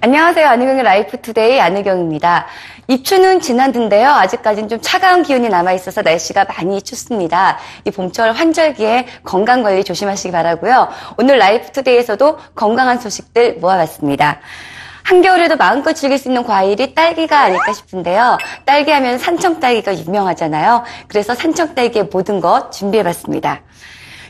안녕하세요. 안희경의 라이프투데이 안희경입니다. 입추는 지난 듯인데요. 아직까지는 좀 차가운 기운이 남아있어서 날씨가 많이 춥습니다. 이 봄철 환절기에 건강관리 조심하시기 바라고요. 오늘 라이프투데이에서도 건강한 소식들 모아봤습니다. 한겨울에도 마음껏 즐길 수 있는 과일이 딸기가 아닐까 싶은데요. 딸기 하면 산청딸기가 유명하잖아요. 그래서 산청딸기의 모든 것 준비해봤습니다.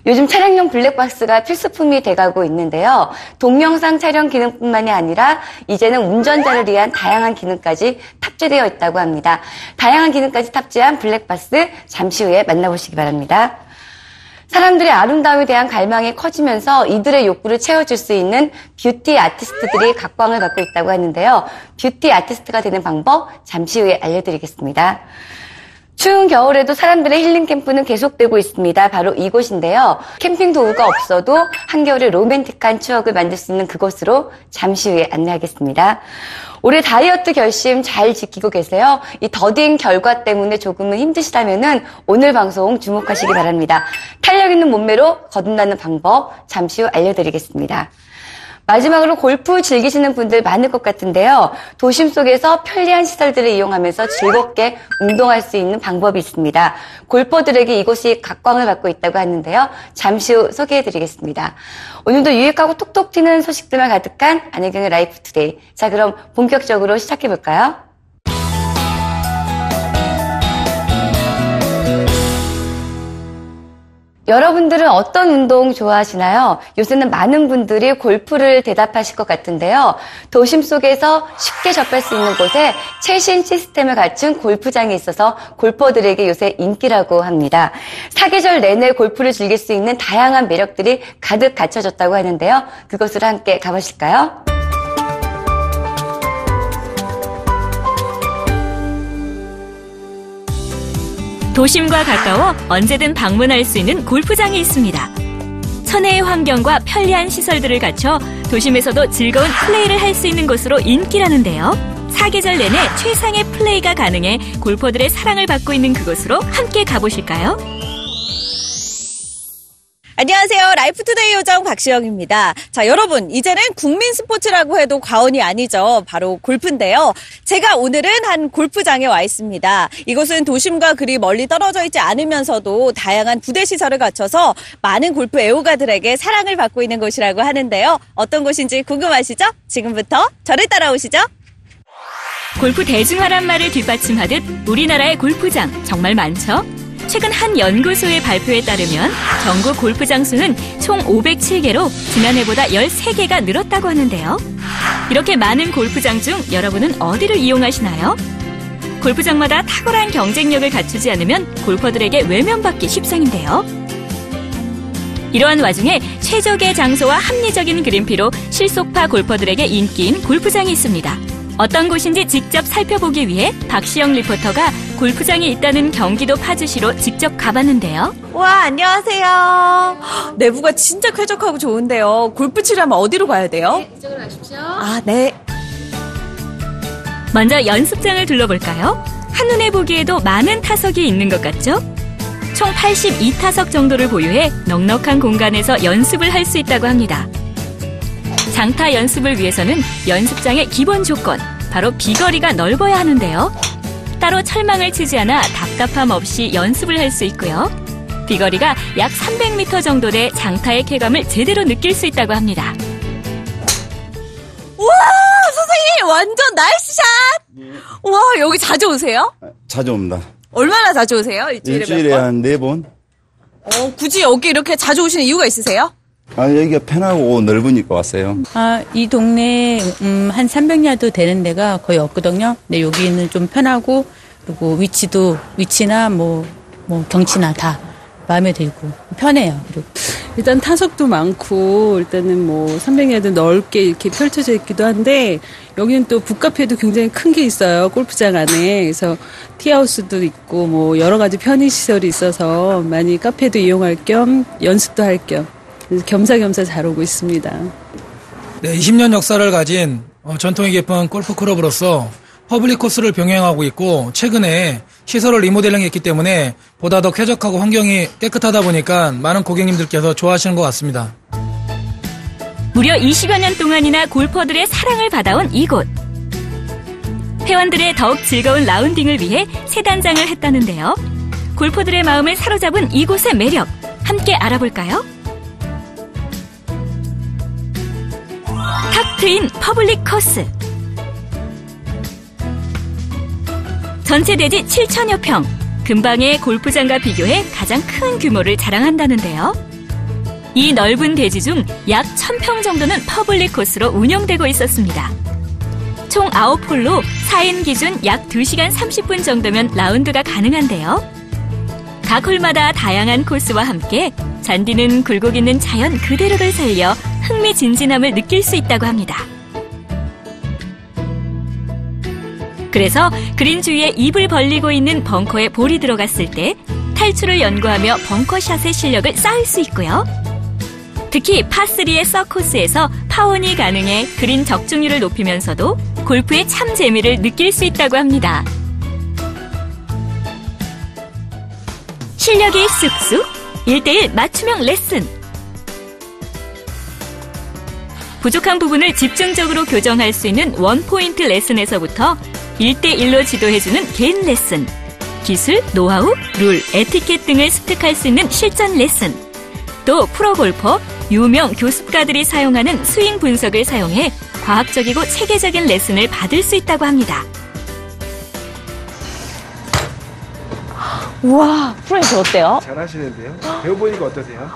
요즘 차량용 블랙박스가 필수품이 돼가고 있는데요. 동영상 촬영 기능뿐만이 아니라 이제는 운전자를 위한 다양한 기능까지 탑재되어 있다고 합니다. 다양한 기능까지 탑재한 블랙박스 잠시 후에 만나보시기 바랍니다. 사람들의 아름다움에 대한 갈망이 커지면서 이들의 욕구를 채워줄 수 있는 뷰티 아티스트들이 각광을 받고 있다고 하는데요. 뷰티 아티스트가 되는 방법 잠시 후에 알려드리겠습니다. 추운 겨울에도 사람들의 힐링 캠프는 계속되고 있습니다. 바로 이곳인데요. 캠핑 도구가 없어도 한겨울에 로맨틱한 추억을 만들 수 있는 그곳으로 잠시 후에 안내하겠습니다. 올해 다이어트 결심 잘 지키고 계세요? 이 더딘 결과 때문에 조금은 힘드시다면은 오늘 방송 주목하시기 바랍니다. 탄력 있는 몸매로 거듭나는 방법 잠시 후 알려드리겠습니다. 마지막으로 골프 즐기시는 분들 많을 것 같은데요. 도심 속에서 편리한 시설들을 이용하면서 즐겁게 운동할 수 있는 방법이 있습니다. 골퍼들에게 이곳이 각광을 받고 있다고 하는데요. 잠시 후 소개해드리겠습니다. 오늘도 유익하고 톡톡 튀는 소식들만 가득한 안희경의 라이프투데이. 자, 그럼 본격적으로 시작해볼까요? 여러분들은 어떤 운동 좋아하시나요? 요새는 많은 분들이 골프를 대답하실 것 같은데요. 도심 속에서 쉽게 접할 수 있는 곳에 최신 시스템을 갖춘 골프장이 있어서 골퍼들에게 요새 인기라고 합니다. 사계절 내내 골프를 즐길 수 있는 다양한 매력들이 가득 갖춰졌다고 하는데요. 그곳으로 함께 가보실까요? 도심과 가까워 언제든 방문할 수 있는 골프장이 있습니다. 천혜의 환경과 편리한 시설들을 갖춰 도심에서도 즐거운 플레이를 할 수 있는 곳으로 인기라는데요. 사계절 내내 최상의 플레이가 가능해 골퍼들의 사랑을 받고 있는 그곳으로 함께 가보실까요? 안녕하세요. 라이프투데이 요정 박시영입니다. 자, 여러분, 이제는 국민 스포츠라고 해도 과언이 아니죠. 바로 골프인데요. 제가 오늘은 한 골프장에 와 있습니다. 이곳은 도심과 그리 멀리 떨어져 있지 않으면서도 다양한 부대 시설을 갖춰서 많은 골프 애호가들에게 사랑을 받고 있는 곳이라고 하는데요. 어떤 곳인지 궁금하시죠? 지금부터 저를 따라오시죠. 골프 대중화란 말을 뒷받침하듯 우리나라의 골프장 정말 많죠? 최근 한 연구소의 발표에 따르면 전국 골프장 수는 총 507개로 지난해보다 13개가 늘었다고 하는데요. 이렇게 많은 골프장 중 여러분은 어디를 이용하시나요? 골프장마다 탁월한 경쟁력을 갖추지 않으면 골퍼들에게 외면받기 십상인데요. 이러한 와중에 최적의 장소와 합리적인 그린피로 실속파 골퍼들에게 인기인 골프장이 있습니다. 어떤 곳인지 직접 살펴보기 위해 박시영 리포터가 골프장이 있다는 경기도 파주시로 직접 가봤는데요. 와, 안녕하세요. 내부가 진짜 쾌적하고 좋은데요. 골프 치려면 어디로 가야 돼요? 네, 이쪽으로 가십시오. 아, 네. 먼저 연습장을 둘러볼까요? 한눈에 보기에도 많은 타석이 있는 것 같죠? 총 82타석 정도를 보유해 넉넉한 공간에서 연습을 할 수 있다고 합니다. 장타 연습을 위해서는 연습장의 기본 조건, 바로 비거리가 넓어야 하는데요. 따로 철망을 치지 않아 답답함 없이 연습을 할 수 있고요. 비거리가 약 300m 정도 돼 장타의 쾌감을 제대로 느낄 수 있다고 합니다. 우와, 선생님, 완전 나이스 샷! 우와, 여기 자주 오세요? 자주 옵니다. 얼마나 자주 오세요? 일주일에 몇 번? 한 4번. 굳이 여기 이렇게 자주 오시는 이유가 있으세요? 여기가 편하고 넓으니까 왔어요. 이 동네에 한 300야드 되는 데가 거의 없거든요. 근데 여기는 좀 편하고, 그리고 위치나 뭐 경치나 다 마음에 들고 편해요. 그리고 일단 타석도 많고 일단은 뭐 300야드 넓게 이렇게 펼쳐져 있기도 한데 여기는 또 북카페도 굉장히 큰 게 있어요. 골프장 안에. 그래서 티하우스도 있고 뭐 여러 가지 편의 시설이 있어서 많이 카페도 이용할 겸 연습도 할 겸 겸사겸사 잘 오고 있습니다. 네, 20년 역사를 가진 전통이 깊은 골프 클럽으로서 퍼블릭 코스를 병행하고 있고 최근에 시설을 리모델링했기 때문에 보다 더 쾌적하고 환경이 깨끗하다 보니까 많은 고객님들께서 좋아하시는 것 같습니다. 무려 20여 년 동안이나 골퍼들의 사랑을 받아온 이곳. 회원들의 더욱 즐거운 라운딩을 위해 새 단장을 했다는데요. 골퍼들의 마음을 사로잡은 이곳의 매력, 함께 알아볼까요? 탁 트인 퍼블릭 코스. 전체 대지 7천여 평, 근방의 골프장과 비교해 가장 큰 규모를 자랑한다는데요. 이 넓은 대지 중 약 1,000평 정도는 퍼블릭 코스로 운영되고 있었습니다. 총 9홀로 4인 기준 약 2시간 30분 정도면 라운드가 가능한데요. 각 홀마다 다양한 코스와 함께 잔디는 굴곡 있는 자연 그대로를 살려 흥미진진함을 느낄 수 있다고 합니다. 그래서 그린 주위에 입을 벌리고 있는 벙커에 볼이 들어갔을 때 탈출을 연구하며 벙커샷의 실력을 쌓을 수 있고요. 특히 파3의 서코스에서 파온이 가능해 그린 적중률을 높이면서도 골프의 참 재미를 느낄 수 있다고 합니다. 실력이 쑥쑥 1:1 맞춤형 레슨. 부족한 부분을 집중적으로 교정할 수 있는 원포인트 레슨에서부터 1:1로 지도해주는 개인 레슨, 기술, 노하우, 룰, 에티켓 등을 습득할 수 있는 실전 레슨, 또 프로골퍼, 유명 교습가들이 사용하는 스윙 분석을 사용해 과학적이고 체계적인 레슨을 받을 수 있다고 합니다. 우와, 프로님 어때요? 잘하시는데요? 배워보니까 어떠세요?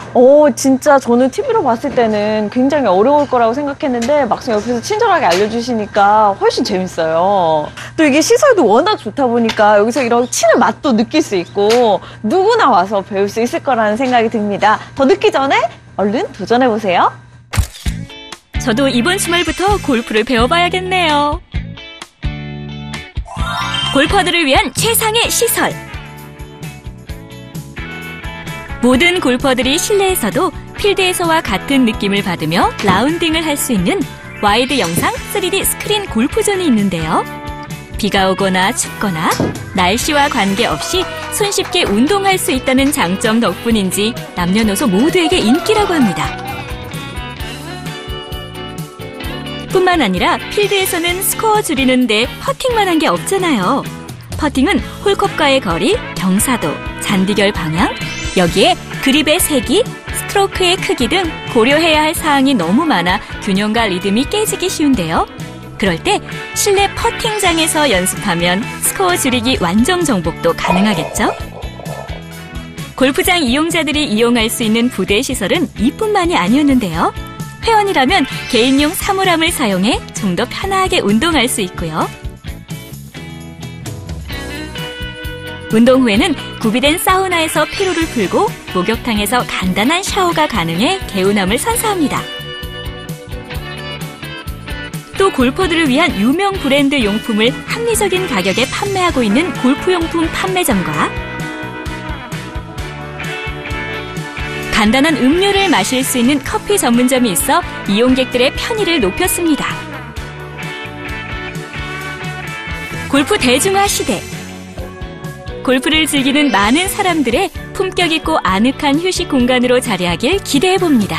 진짜 저는 TV로 봤을 때는 굉장히 어려울 거라고 생각했는데 막상 옆에서 친절하게 알려주시니까 훨씬 재밌어요. 또 이게 시설도 워낙 좋다 보니까 여기서 이런 치는 맛도 느낄 수 있고 누구나 와서 배울 수 있을 거라는 생각이 듭니다. 더 늦기 전에 얼른 도전해보세요. 저도 이번 주말부터 골프를 배워봐야겠네요. 골퍼들을 위한 최상의 시설. 모든 골퍼들이 실내에서도 필드에서와 같은 느낌을 받으며 라운딩을 할 수 있는 와이드 영상 3D 스크린 골프존이 있는데요. 비가 오거나 춥거나 날씨와 관계없이 손쉽게 운동할 수 있다는 장점 덕분인지 남녀노소 모두에게 인기라고 합니다. 뿐만 아니라 필드에서는 스코어 줄이는데 퍼팅만 한 게 없잖아요. 퍼팅은 홀컵과의 거리, 경사도, 잔디결 방향, 여기에 그립의 색이, 스트로크의 크기 등 고려해야 할 사항이 너무 많아 균형과 리듬이 깨지기 쉬운데요. 그럴 때 실내 퍼팅장에서 연습하면 스코어 줄이기 완전 정복도 가능하겠죠? 골프장 이용자들이 이용할 수 있는 부대 시설은 이뿐만이 아니었는데요. 회원이라면 개인용 사물함을 사용해 좀 더 편하게 운동할 수 있고요. 운동 후에는 구비된 사우나에서 피로를 풀고 목욕탕에서 간단한 샤워가 가능해 개운함을 선사합니다. 또 골퍼들을 위한 유명 브랜드 용품을 합리적인 가격에 판매하고 있는 골프용품 판매점과 간단한 음료를 마실 수 있는 커피 전문점이 있어 이용객들의 편의를 높였습니다. 골프 대중화 시대. 골프를 즐기는 많은 사람들의 품격 있고 아늑한 휴식 공간으로 자리하길 기대해봅니다.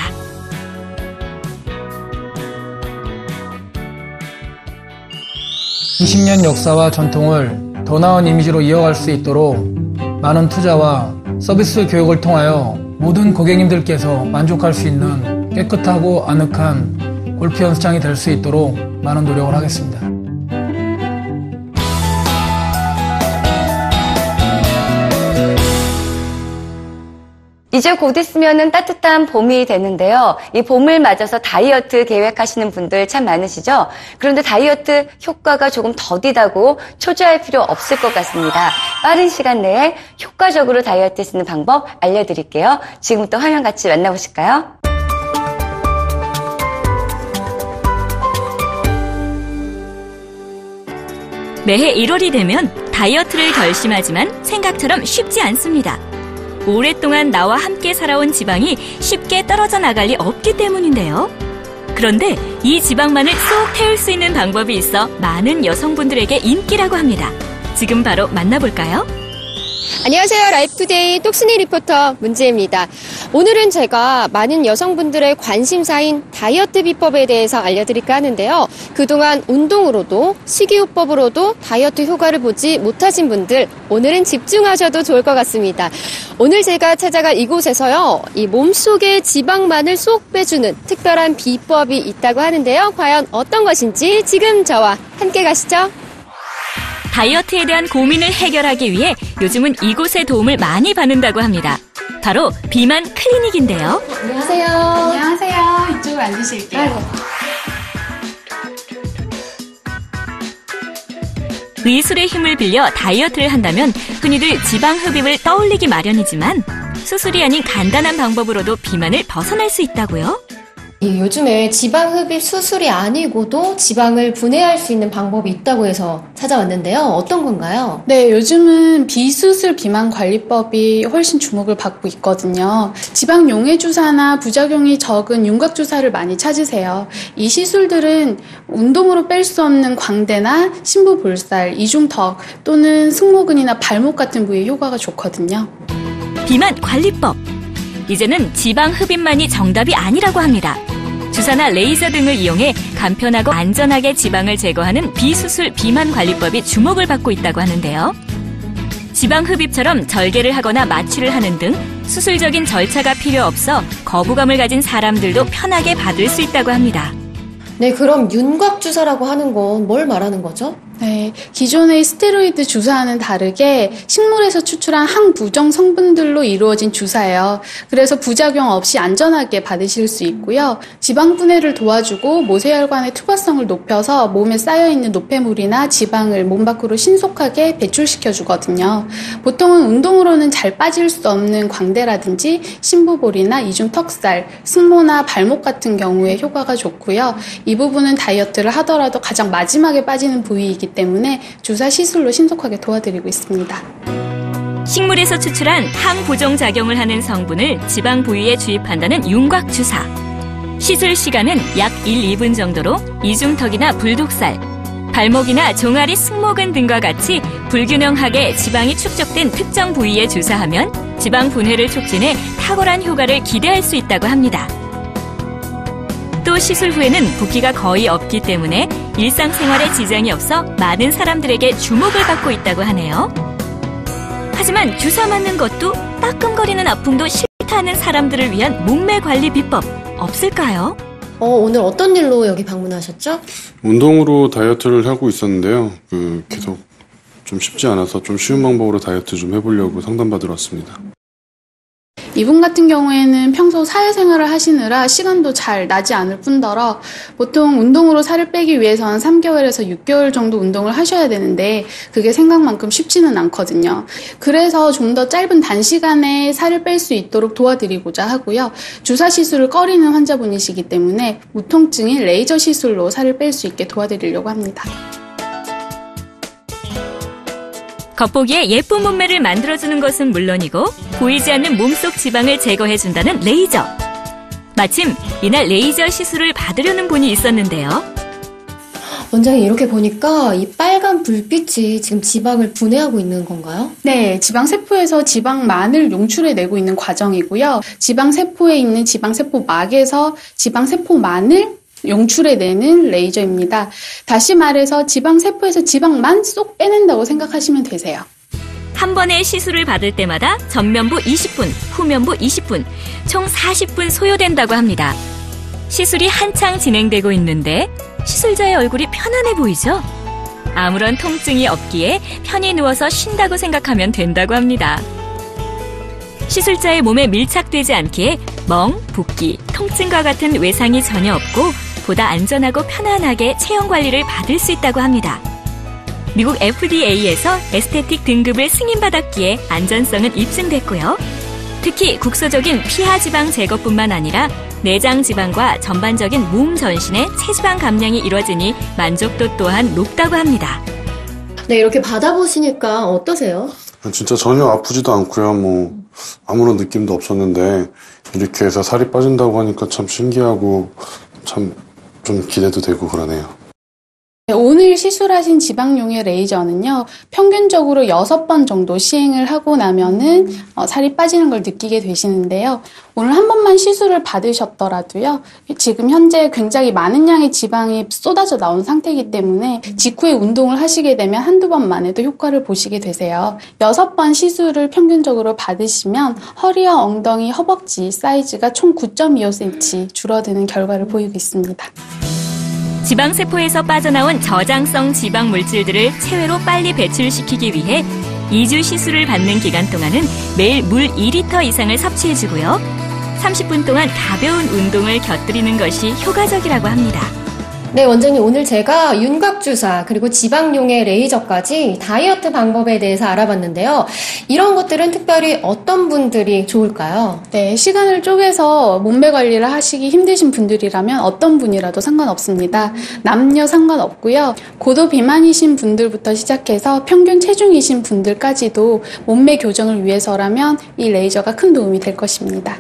(20년) 역사와 전통을 더 나은 이미지로 이어갈 수 있도록 많은 투자와 서비스 교육을 통하여 모든 고객님들께서 만족할 수 있는 깨끗하고 아늑한 골프 연습장이 될 수 있도록 많은 노력을 하겠습니다. 이제 곧 있으면 따뜻한 봄이 되는데요. 이 봄을 맞아서 다이어트 계획하시는 분들 참 많으시죠? 그런데 다이어트 효과가 조금 더디다고 초조할 필요 없을 것 같습니다. 빠른 시간 내에 효과적으로 다이어트 할 수 있는 방법 알려드릴게요. 지금부터 화면 같이 만나보실까요? 매해 1월이 되면 다이어트를 결심하지만 생각처럼 쉽지 않습니다. 오랫동안 나와 함께 살아온 지방이 쉽게 떨어져 나갈 리 없기 때문인데요. 그런데 이 지방만을 쏙 태울 수 있는 방법이 있어 많은 여성분들에게 인기라고 합니다. 지금 바로 만나볼까요? 안녕하세요. 라이프투데이 똑순이 리포터 문지혜입니다. 오늘은 제가 많은 여성분들의 관심사인 다이어트 비법에 대해서 알려드릴까 하는데요. 그동안 운동으로도 식이요법으로도 다이어트 효과를 보지 못하신 분들, 오늘은 집중하셔도 좋을 것 같습니다. 오늘 제가 찾아갈 이곳에서요, 이 몸속의 지방만을 쏙 빼주는 특별한 비법이 있다고 하는데요. 과연 어떤 것인지 지금 저와 함께 가시죠. 다이어트에 대한 고민을 해결하기 위해 요즘은 이곳의 도움을 많이 받는다고 합니다. 바로 비만 클리닉인데요. 안녕하세요. 안녕하세요. 이쪽으로 앉으실게요. 의술의 힘을 빌려 다이어트를 한다면 흔히들 지방 흡입을 떠올리기 마련이지만 수술이 아닌 간단한 방법으로도 비만을 벗어날 수 있다고요? 요즘에 지방 흡입 수술이 아니고도 지방을 분해할 수 있는 방법이 있다고 해서 찾아왔는데요. 어떤 건가요? 네, 요즘은 비수술 비만 관리법이 훨씬 주목을 받고 있거든요. 지방 용해 주사나 부작용이 적은 윤곽 주사를 많이 찾으세요. 이 시술들은 운동으로 뺄 수 없는 광대나 심부 볼살, 이중턱 또는 승모근이나 발목 같은 부위에 효과가 좋거든요. 비만 관리법. 이제는 지방 흡입만이 정답이 아니라고 합니다. 주사나 레이저 등을 이용해 간편하고 안전하게 지방을 제거하는 비수술 비만 관리법이 주목을 받고 있다고 하는데요. 지방 흡입처럼 절개를 하거나 마취를 하는 등 수술적인 절차가 필요 없어 거부감을 가진 사람들도 편하게 받을 수 있다고 합니다. 네, 그럼 윤곽 주사라고 하는 건 뭘 말하는 거죠? 네, 기존의 스테로이드 주사와는 다르게 식물에서 추출한 항부정 성분들로 이루어진 주사예요. 그래서 부작용 없이 안전하게 받으실 수 있고요. 지방 분해를 도와주고 모세혈관의 투과성을 높여서 몸에 쌓여있는 노폐물이나 지방을 몸 밖으로 신속하게 배출시켜 주거든요. 보통은 운동으로는 잘 빠질 수 없는 광대라든지 심부볼이나 이중턱살, 승모나 발목 같은 경우에 효과가 좋고요. 이 부분은 다이어트를 하더라도 가장 마지막에 빠지는 부위이기 때문에 주사 시술로 신속하게 도와드리고 있습니다. 식물에서 추출한 항부종 작용을 하는 성분을 지방 부위에 주입한다는 윤곽 주사. 시술 시간은 약 1-2분 정도로 이중턱이나 불독살, 발목이나 종아리 승모근 등과 같이 불균형하게 지방이 축적된 특정 부위에 주사하면 지방 분해를 촉진해 탁월한 효과를 기대할 수 있다고 합니다. 또 시술 후에는 붓기가 거의 없기 때문에 일상생활에 지장이 없어 많은 사람들에게 주목을 받고 있다고 하네요. 하지만 주사 맞는 것도 따끔거리는 아픔도 싫다는 사람들을 위한 몸매 관리 비법 없을까요? 오늘 어떤 일로 여기 방문하셨죠? 운동으로 다이어트를 하고 있었는데요. 계속 좀 쉽지 않아서 좀 쉬운 방법으로 다이어트 좀 해보려고 상담받으러 왔습니다. 이분 같은 경우에는 평소 사회생활을 하시느라 시간도 잘 나지 않을 뿐더러 보통 운동으로 살을 빼기 위해서는 3개월에서 6개월 정도 운동을 하셔야 되는데 그게 생각만큼 쉽지는 않거든요. 그래서 좀 더 짧은 단시간에 살을 뺄 수 있도록 도와드리고자 하고요. 주사 시술을 꺼리는 환자분이시기 때문에 무통증인 레이저 시술로 살을 뺄 수 있게 도와드리려고 합니다. 겉보기에 예쁜 몸매를 만들어주는 것은 물론이고 보이지 않는 몸속 지방을 제거해준다는 레이저. 마침 이날 레이저 시술을 받으려는 분이 있었는데요. 원장님, 이렇게 보니까 이 빨간 불빛이 지금 지방을 분해하고 있는 건가요? 네, 지방세포에서 지방만을 용출해내고 있는 과정이고요. 지방세포에 있는 지방세포막에서 지방세포만을 용출해내는 레이저입니다. 다시 말해서 지방세포에서 지방만 쏙 빼낸다고 생각하시면 되세요. 한 번의 시술을 받을 때마다 전면부 20분, 후면부 20분, 총 40분 소요된다고 합니다. 시술이 한창 진행되고 있는데 시술자의 얼굴이 편안해 보이죠? 아무런 통증이 없기에 편히 누워서 쉰다고 생각하면 된다고 합니다. 시술자의 몸에 밀착되지 않기에 멍, 붓기, 통증과 같은 외상이 전혀 없고 보다 안전하고 편안하게 체형 관리를 받을 수 있다고 합니다. 미국 FDA에서 에스테틱 등급을 승인받았기에 안전성은 입증됐고요. 특히 국소적인 피하 지방 제거뿐만 아니라 내장 지방과 전반적인 몸 전신의 체지방 감량이 이루어지니 만족도 또한 높다고 합니다. 네, 이렇게 받아보시니까 어떠세요? 진짜 전혀 아프지도 않고요. 아무런 느낌도 없었는데 이렇게 해서 살이 빠진다고 하니까 참 신기하고 참 좀 기대도 되고 그러네요. 오늘 시술하신 지방용해 레이저는요, 평균적으로 6번 정도 시행을 하고 나면은 살이 빠지는 걸 느끼게 되시는데요. 오늘 한 번만 시술을 받으셨더라도요, 지금 현재 굉장히 많은 양의 지방이 쏟아져 나온 상태이기 때문에 직후에 운동을 하시게 되면 한두 번만 해도 효과를 보시게 되세요. 6번 시술을 평균적으로 받으시면 허리와 엉덩이, 허벅지 사이즈가 총 9.25cm 줄어드는 결과를 보이고 있습니다. 지방세포에서 빠져나온 저장성 지방 물질들을 체외로 빨리 배출시키기 위해 2주 시술을 받는 기간 동안은 매일 물 2리터 이상을 섭취해주고요. 30분 동안 가벼운 운동을 곁들이는 것이 효과적이라고 합니다. 네, 원장님, 오늘 제가 윤곽주사 그리고 지방용해 레이저까지 다이어트 방법에 대해서 알아봤는데요. 이런 것들은 특별히 어떤 분들이 좋을까요? 네, 시간을 쪼개서 몸매 관리를 하시기 힘드신 분들이라면 어떤 분이라도 상관없습니다. 남녀 상관없고요. 고도 비만이신 분들부터 시작해서 평균 체중이신 분들까지도 몸매 교정을 위해서라면 이 레이저가 큰 도움이 될 것입니다.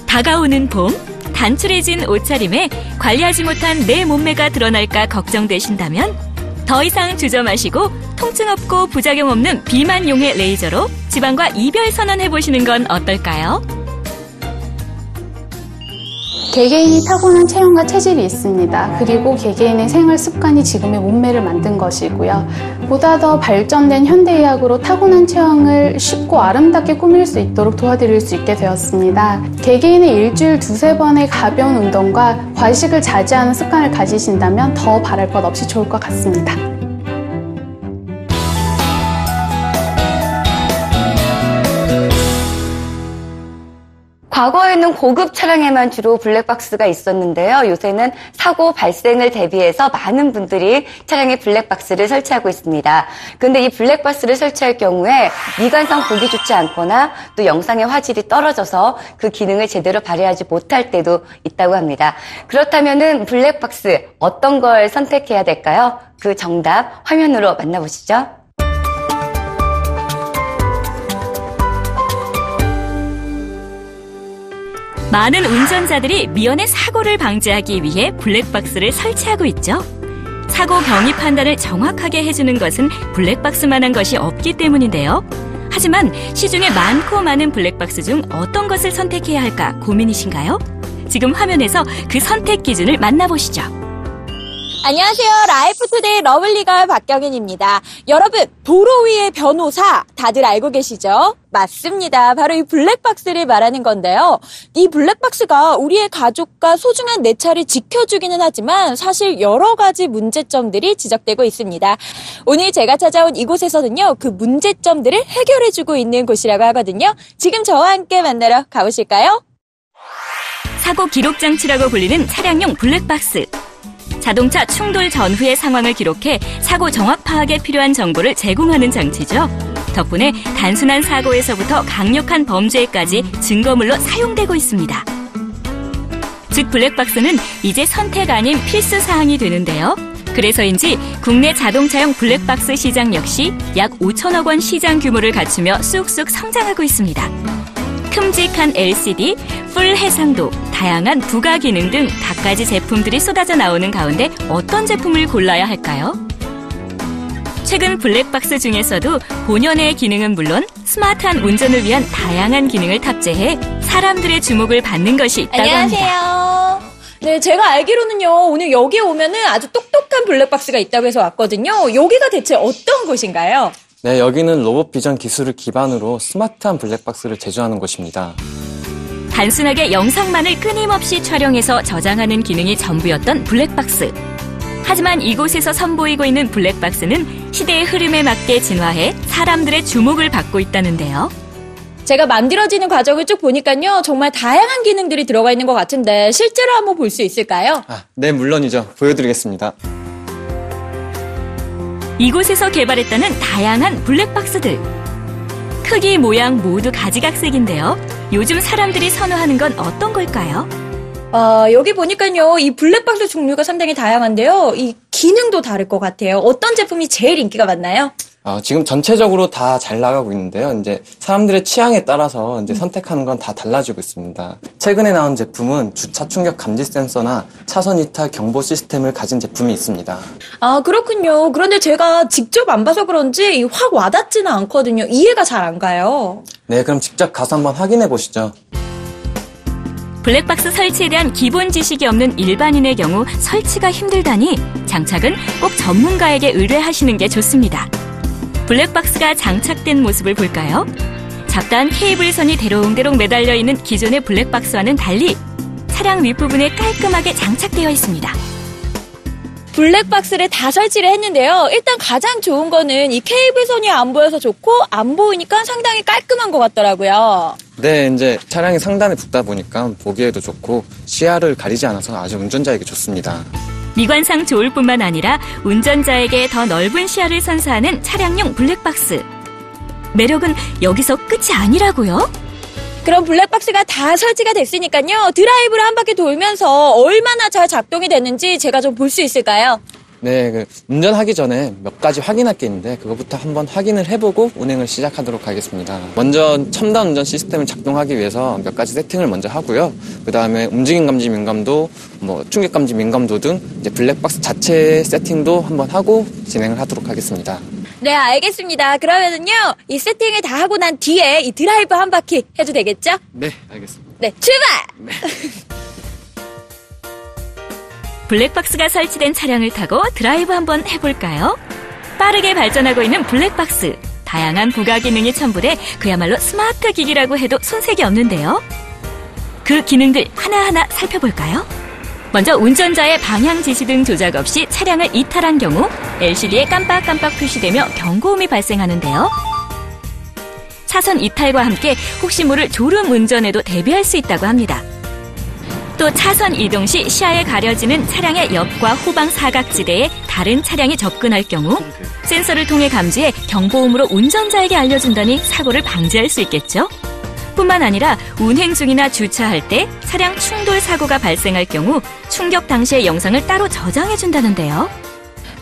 다가오는 봄, 단출해진 옷차림에 관리하지 못한 내 몸매가 드러날까 걱정되신다면 더 이상 주저 마시고 통증 없고 부작용 없는 비만용해 레이저로 지방과 이별 선언해보시는 건 어떨까요? 개개인이 타고난 체형과 체질이 있습니다. 그리고 개개인의 생활 습관이 지금의 몸매를 만든 것이고요. 보다 더 발전된 현대의학으로 타고난 체형을 쉽고 아름답게 꾸밀 수 있도록 도와드릴 수 있게 되었습니다. 개개인의 일주일 2-3번의 가벼운 운동과 과식을 자제하는 습관을 가지신다면 더 바랄 것 없이 좋을 것 같습니다. 과거에는 고급 차량에만 주로 블랙박스가 있었는데요. 요새는 사고 발생을 대비해서 많은 분들이 차량에 블랙박스를 설치하고 있습니다. 그런데 이 블랙박스를 설치할 경우에 미관상 보기 좋지 않거나 또 영상의 화질이 떨어져서 그 기능을 제대로 발휘하지 못할 때도 있다고 합니다. 그렇다면은 블랙박스 어떤 걸 선택해야 될까요? 그 정답 화면으로 만나보시죠. 많은 운전자들이 미연의 사고를 방지하기 위해 블랙박스를 설치하고 있죠. 사고 경위 판단을 정확하게 해주는 것은 블랙박스만한 것이 없기 때문인데요. 하지만 시중에 많고 많은 블랙박스 중 어떤 것을 선택해야 할까 고민이신가요? 지금 화면에서 그 선택 기준을 만나보시죠. 안녕하세요. 라이프투데이 러블리걸 박경인입니다. 여러분, 도로 위의 변호사 다들 알고 계시죠? 맞습니다. 바로 이 블랙박스를 말하는 건데요. 이 블랙박스가 우리의 가족과 소중한 내 차를 지켜주기는 하지만 사실 여러 가지 문제점들이 지적되고 있습니다. 오늘 제가 찾아온 이곳에서는요, 그 문제점들을 해결해주고 있는 곳이라고 하거든요. 지금 저와 함께 만나러 가보실까요? 사고 기록 장치라고 불리는 차량용 블랙박스. 자동차 충돌 전후의 상황을 기록해 사고 정확 파악에 필요한 정보를 제공하는 장치죠. 덕분에 단순한 사고에서부터 강력한 범죄까지 증거물로 사용되고 있습니다. 즉 블랙박스는 이제 선택 아닌 필수 사항이 되는데요. 그래서인지 국내 자동차용 블랙박스 시장 역시 약 5천억 원 시장 규모를 갖추며 쑥쑥 성장하고 있습니다. 큼직한 LCD, 풀 해상도, 다양한 부가 기능 등 갖가지 제품들이 쏟아져 나오는 가운데 어떤 제품을 골라야 할까요? 최근 블랙박스 중에서도 본연의 기능은 물론 스마트한 운전을 위한 다양한 기능을 탑재해 사람들의 주목을 받는 것이 있다고 안녕하세요. 합니다. 네, 제가 알기로는요, 오늘 여기에 오면은 아주 똑똑한 블랙박스가 있다고 해서 왔거든요. 여기가 대체 어떤 곳인가요? 네, 여기는 로봇 비전 기술을 기반으로 스마트한 블랙박스를 제조하는 곳입니다. 단순하게 영상만을 끊임없이 촬영해서 저장하는 기능이 전부였던 블랙박스. 하지만 이곳에서 선보이고 있는 블랙박스는 시대의 흐름에 맞게 진화해 사람들의 주목을 받고 있다는데요. 제가 만들어지는 과정을 쭉 보니까요, 정말 다양한 기능들이 들어가 있는 것 같은데 실제로 한번 볼 수 있을까요? 네, 물론이죠. 보여드리겠습니다. 이곳에서 개발했다는 다양한 블랙박스들. 크기, 모양 모두 가지각색인데요. 요즘 사람들이 선호하는 건 어떤 걸까요? 여기 보니까요, 이 블랙박스 종류가 상당히 다양한데요. 이 기능도 다를 것 같아요. 어떤 제품이 제일 인기가 많나요? 지금 전체적으로 다 잘 나가고 있는데요. 이제 사람들의 취향에 따라서 이제 선택하는 건 다 달라지고 있습니다. 최근에 나온 제품은 주차 충격 감지 센서나 차선 이탈 경보 시스템을 가진 제품이 있습니다. 아, 그렇군요. 그런데 제가 직접 안 봐서 그런지 확 와닿지는 않거든요. 이해가 잘 안 가요. 네, 그럼 직접 가서 한번 확인해 보시죠. 블랙박스 설치에 대한 기본 지식이 없는 일반인의 경우 설치가 힘들다니 장착은 꼭 전문가에게 의뢰하시는 게 좋습니다. 블랙박스가 장착된 모습을 볼까요? 잡다한 케이블선이 대롱대롱 매달려 있는 기존의 블랙박스와는 달리 차량 윗부분에 깔끔하게 장착되어 있습니다. 블랙박스를 다 설치를 했는데요. 일단 가장 좋은 거는 이 케이블선이 안 보여서 좋고 안 보이니까 상당히 깔끔한 것 같더라고요. 네, 이제 차량이 상단에 붙다 보니까 보기에도 좋고 시야를 가리지 않아서 아주 운전자에게 좋습니다. 미관상 좋을 뿐만 아니라 운전자에게 더 넓은 시야를 선사하는 차량용 블랙박스. 매력은 여기서 끝이 아니라고요? 그럼 블랙박스가 다 설치가 됐으니까요. 드라이브를 한 바퀴 돌면서 얼마나 잘 작동이 됐는지 제가 좀 볼 수 있을까요? 네, 운전하기 전에 몇 가지 확인할 게 있는데 그것부터 한번 확인을 해보고 운행을 시작하도록 하겠습니다. 먼저 첨단 운전 시스템을 작동하기 위해서 몇 가지 세팅을 먼저 하고요. 그 다음에 움직임 감지 민감도, 충격 감지 민감도 등 이제 블랙박스 자체 세팅도 한번 하고 진행을 하도록 하겠습니다. 네, 알겠습니다. 그러면은요, 이 세팅을 다 하고 난 뒤에 이 드라이브 한 바퀴 해도 되겠죠? 네, 알겠습니다. 네, 출발! 네. 블랙박스가 설치된 차량을 타고 드라이브 한번 해볼까요? 빠르게 발전하고 있는 블랙박스. 다양한 부가 기능이 첨부돼 그야말로 스마트 기기라고 해도 손색이 없는데요. 그 기능들 하나하나 살펴볼까요? 먼저 운전자의 방향 지시 등 조작 없이 차량을 이탈한 경우 LCD에 깜빡깜빡 표시되며 경고음이 발생하는데요. 차선 이탈과 함께 혹시 모를 졸음 운전에도 대비할 수 있다고 합니다. 또 차선 이동 시 시야에 가려지는 차량의 옆과 후방 사각지대에 다른 차량이 접근할 경우 센서를 통해 감지해 경보음으로 운전자에게 알려준다니 사고를 방지할 수 있겠죠? 뿐만 아니라 운행 중이나 주차할 때 차량 충돌 사고가 발생할 경우 충격 당시의 영상을 따로 저장해준다는데요.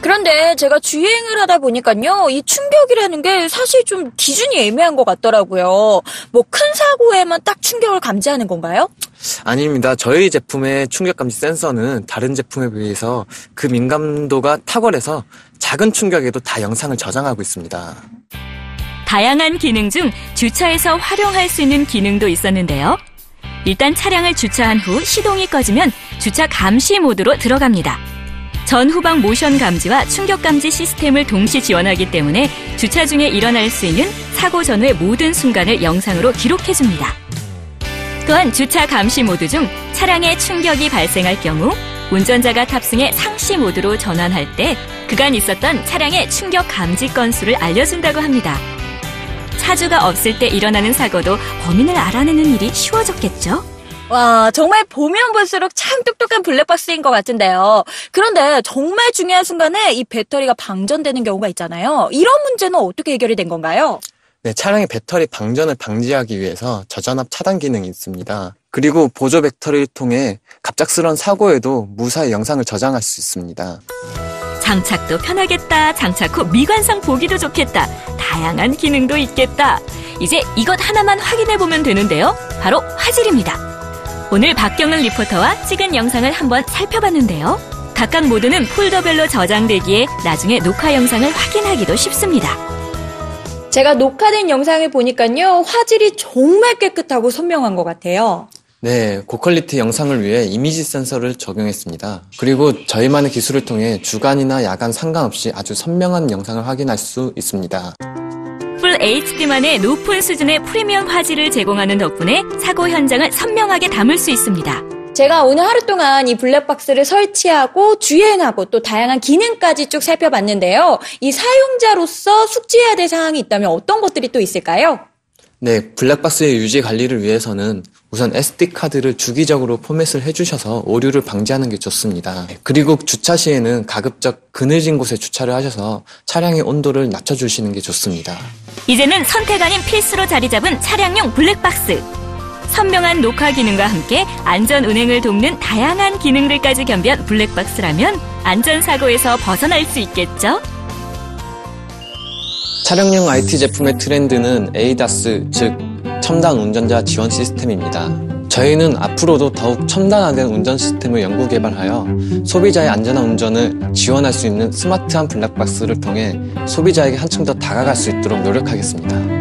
그런데 제가 주행을 하다 보니까요, 이 충격이라는 게 사실 좀 기준이 애매한 것 같더라고요. 큰 사고에만 딱 충격을 감지하는 건가요? 아닙니다. 저희 제품의 충격 감지 센서는 다른 제품에 비해서 그 민감도가 탁월해서 작은 충격에도 다 영상을 저장하고 있습니다. 다양한 기능 중 주차에서 활용할 수 있는 기능도 있었는데요. 일단 차량을 주차한 후 시동이 꺼지면 주차 감시 모드로 들어갑니다. 전후방 모션 감지와 충격 감지 시스템을 동시 지원하기 때문에 주차 중에 일어날 수 있는 사고 전후의 모든 순간을 영상으로 기록해줍니다. 또한 주차 감시 모드 중 차량에 충격이 발생할 경우 운전자가 탑승해 상시 모드로 전환할 때 그간 있었던 차량의 충격 감지 건수를 알려준다고 합니다. 차주가 없을 때 일어나는 사고도 범인을 알아내는 일이 쉬워졌겠죠? 와, 정말 보면 볼수록 참 똑똑한 블랙박스인 것 같은데요. 그런데 정말 중요한 순간에 이 배터리가 방전되는 경우가 있잖아요. 이런 문제는 어떻게 해결이 된 건가요? 네, 차량의 배터리 방전을 방지하기 위해서 저전압 차단 기능이 있습니다. 그리고 보조 배터리를 통해 갑작스러운 사고에도 무사히 영상을 저장할 수 있습니다. 장착도 편하겠다. 장착 후 미관상 보기도 좋겠다. 다양한 기능도 있겠다. 이제 이것 하나만 확인해보면 되는데요. 바로 화질입니다. 오늘 박경은 리포터와 찍은 영상을 한번 살펴봤는데요. 각각 모드는 폴더별로 저장되기에 나중에 녹화 영상을 확인하기도 쉽습니다. 제가 녹화된 영상을 보니까요, 화질이 정말 깨끗하고 선명한 것 같아요. 네, 고퀄리티 영상을 위해 이미지 센서를 적용했습니다. 그리고 저희만의 기술을 통해 주간이나 야간 상관없이 아주 선명한 영상을 확인할 수 있습니다. 풀 HD만의 높은 수준의 프리미엄 화질을 제공하는 덕분에 사고 현장을 선명하게 담을 수 있습니다. 제가 오늘 하루 동안 이 블랙박스를 설치하고 주행하고 또 다양한 기능까지 쭉 살펴봤는데요. 이 사용자로서 숙지해야 될 사항이 있다면 어떤 것들이 또 있을까요? 네, 블랙박스의 유지 관리를 위해서는 우선 SD카드를 주기적으로 포맷을 해주셔서 오류를 방지하는 게 좋습니다. 그리고 주차 시에는 가급적 그늘진 곳에 주차를 하셔서 차량의 온도를 낮춰주시는 게 좋습니다. 이제는 선택 아닌 필수로 자리 잡은 차량용 블랙박스. 선명한 녹화 기능과 함께 안전 운행을 돕는 다양한 기능들까지 겸비한 블랙박스라면 안전사고에서 벗어날 수 있겠죠? 차량용 IT 제품의 트렌드는 ADAS, 즉 첨단 운전자 지원 시스템입니다. 저희는 앞으로도 더욱 첨단화된 운전 시스템을 연구 개발하여 소비자의 안전한 운전을 지원할 수 있는 스마트한 블랙박스를 통해 소비자에게 한층 더 다가갈 수 있도록 노력하겠습니다.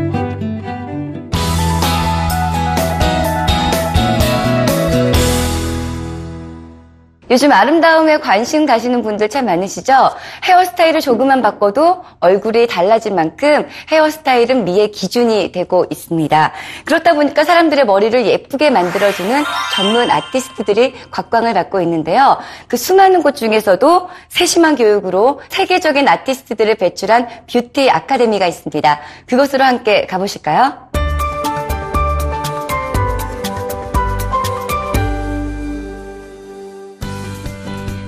요즘 아름다움에 관심 가시는 분들 참 많으시죠? 헤어스타일을 조금만 바꿔도 얼굴이 달라질 만큼 헤어스타일은 미의 기준이 되고 있습니다. 그렇다 보니까 사람들의 머리를 예쁘게 만들어주는 전문 아티스트들이 곽광을 받고 있는데요. 그 수많은 곳 중에서도 세심한 교육으로 세계적인 아티스트들을 배출한 뷰티 아카데미가 있습니다. 그곳으로 함께 가보실까요?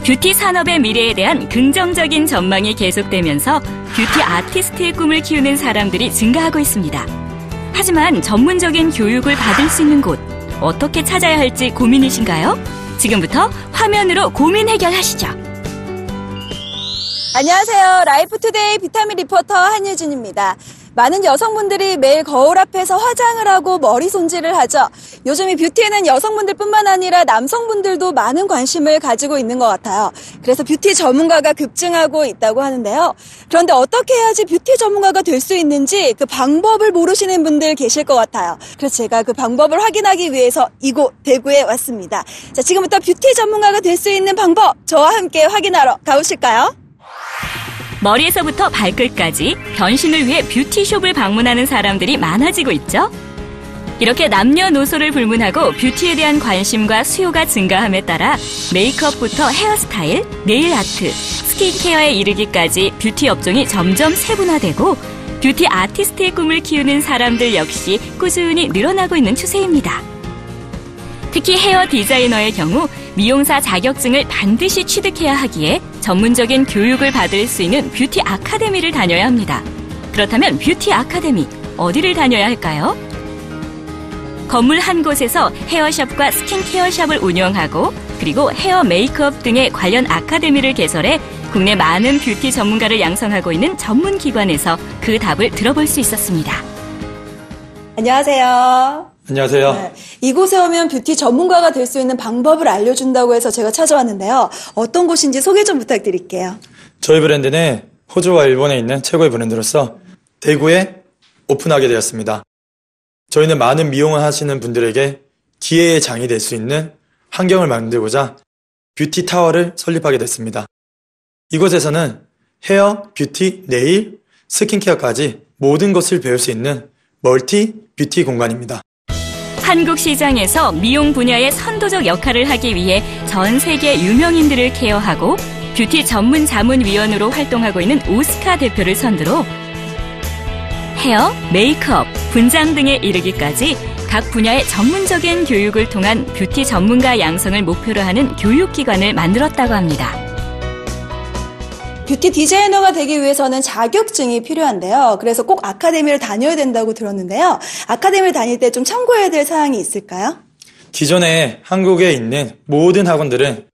뷰티 산업의 미래에 대한 긍정적인 전망이 계속되면서 뷰티 아티스트의 꿈을 키우는 사람들이 증가하고 있습니다. 하지만 전문적인 교육을 받을 수 있는 곳, 어떻게 찾아야 할지 고민이신가요? 지금부터 화면으로 고민 해결하시죠. 안녕하세요. 라이프투데이 비타민 리포터 한유진입니다. 많은 여성분들이 매일 거울 앞에서 화장을 하고 머리 손질을 하죠. 요즘 이 뷰티에는 여성분들뿐만 아니라 남성분들도 많은 관심을 가지고 있는 것 같아요. 그래서 뷰티 전문가가 급증하고 있다고 하는데요. 그런데 어떻게 해야지 뷰티 전문가가 될 수 있는지 그 방법을 모르시는 분들 계실 것 같아요. 그래서 제가 그 방법을 확인하기 위해서 이곳 대구에 왔습니다. 자, 지금부터 뷰티 전문가가 될 수 있는 방법 저와 함께 확인하러 가보실까요? 머리에서부터 발끝까지 변신을 위해 뷰티숍을 방문하는 사람들이 많아지고 있죠. 이렇게 남녀노소를 불문하고 뷰티에 대한 관심과 수요가 증가함에 따라 메이크업부터 헤어스타일, 네일 아트, 스킨케어에 이르기까지 뷰티 업종이 점점 세분화되고 뷰티 아티스트의 꿈을 키우는 사람들 역시 꾸준히 늘어나고 있는 추세입니다. 특히 헤어 디자이너의 경우 미용사 자격증을 반드시 취득해야 하기에 전문적인 교육을 받을 수 있는 뷰티 아카데미를 다녀야 합니다. 그렇다면 뷰티 아카데미, 어디를 다녀야 할까요? 건물 한 곳에서 헤어샵과 스킨케어샵을 운영하고 그리고 헤어 메이크업 등의 관련 아카데미를 개설해 국내 많은 뷰티 전문가를 양성하고 있는 전문 기관에서 그 답을 들어볼 수 있었습니다. 안녕하세요. 안녕하세요. 네, 이곳에 오면 뷰티 전문가가 될 수 있는 방법을 알려준다고 해서 제가 찾아왔는데요. 어떤 곳인지 소개 좀 부탁드릴게요. 저희 브랜드는 호주와 일본에 있는 최고의 브랜드로서 대구에 오픈하게 되었습니다. 저희는 많은 미용을 하시는 분들에게 기회의 장이 될 수 있는 환경을 만들고자 뷰티 타워를 설립하게 됐습니다. 이곳에서는 헤어, 뷰티, 네일, 스킨케어까지 모든 것을 배울 수 있는 멀티 뷰티 공간입니다. 한국 시장에서 미용 분야의 선도적 역할을 하기 위해 전 세계 유명인들을 케어하고 뷰티 전문 자문위원으로 활동하고 있는 오스카 대표를 선두로 헤어, 메이크업, 분장 등에 이르기까지 각 분야의 전문적인 교육을 통한 뷰티 전문가 양성을 목표로 하는 교육기관을 만들었다고 합니다. 뷰티 디자이너가 되기 위해서는 자격증이 필요한데요. 그래서 꼭 아카데미를 다녀야 된다고 들었는데요. 아카데미를 다닐 때 좀 참고해야 될 사항이 있을까요? 기존에 한국에 있는 모든 학원들은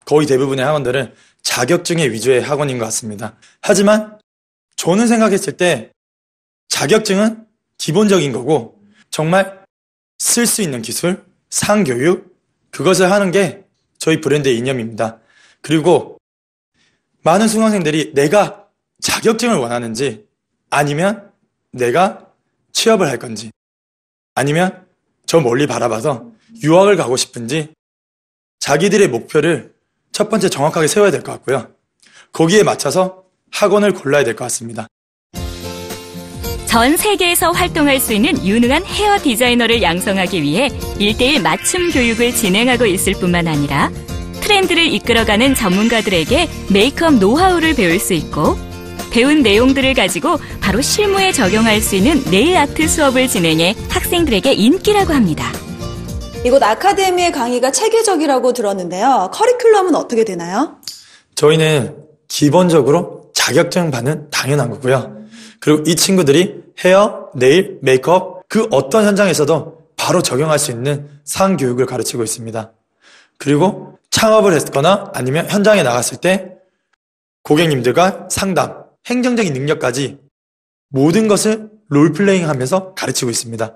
거의 대부분의 학원들은 자격증의 위주의 학원인 것 같습니다. 하지만 저는 생각했을 때 자격증은 기본적인 거고 정말 쓸 수 있는 기술, 상교육, 그것을 하는 게 저희 브랜드의 이념입니다. 그리고 많은 수강생들이 내가 자격증을 원하는지 아니면 내가 취업을 할 건지 아니면 저 멀리 바라봐서 유학을 가고 싶은지 자기들의 목표를 첫 번째 정확하게 세워야 될 것 같고요. 거기에 맞춰서 학원을 골라야 될 것 같습니다. 전 세계에서 활동할 수 있는 유능한 헤어 디자이너를 양성하기 위해 1:1 맞춤 교육을 진행하고 있을 뿐만 아니라 트렌드를 이끌어가는 전문가들에게 메이크업 노하우를 배울 수 있고 배운 내용들을 가지고 바로 실무에 적용할 수 있는 네일 아트 수업을 진행해 학생들에게 인기라고 합니다. 이곳 아카데미의 강의가 체계적이라고 들었는데요. 커리큘럼은 어떻게 되나요? 저희는 기본적으로 자격증 받는 당연한 거고요. 그리고 이 친구들이 헤어, 네일, 메이크업 그 어떤 현장에서도 바로 적용할 수 있는 상교육을 가르치고 있습니다. 그리고 창업을 했거나 아니면 현장에 나갔을 때 고객님들과 상담, 행정적인 능력까지 모든 것을 롤플레잉 하면서 가르치고 있습니다.